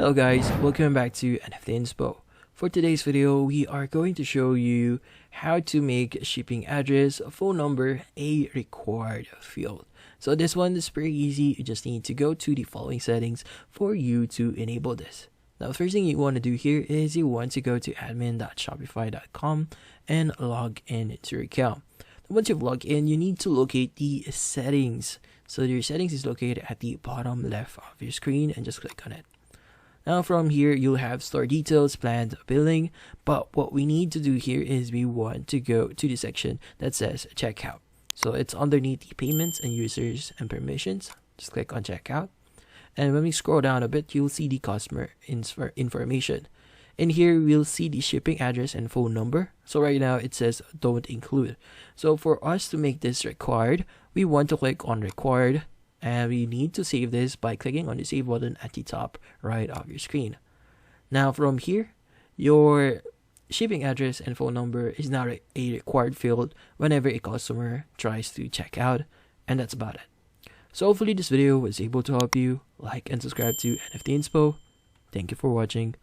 Hello guys, welcome back to NFT Inspo. For today's video, we are going to show you how to make shipping address, phone number a required field. So this one is pretty easy. You just need to go to the following settings for you to enable this. Now, the first thing you want to do here is you want to go to admin.shopify.com and log in to your account. Once you've logged in, you need to locate the settings. So your settings is located at the bottom left of your screen and just click on it. Now from here, you'll have store details, planned billing, but what we need to do here is we want to go to the section that says checkout. So it's underneath the payments and users and permissions. Just click on checkout. And when we scroll down a bit, you'll see the customer information. In here, we'll see the shipping address and phone number. So right now it says don't include. So for us to make this required, we want to click on required. And we need to save this by clicking on the save button at the top right of your screen. Now from here, your shipping address and phone number is now a required field whenever a customer tries to check out, and that's about it. So hopefully this video was able to help you. Like and subscribe to NFT Inspo. Thank you for watching.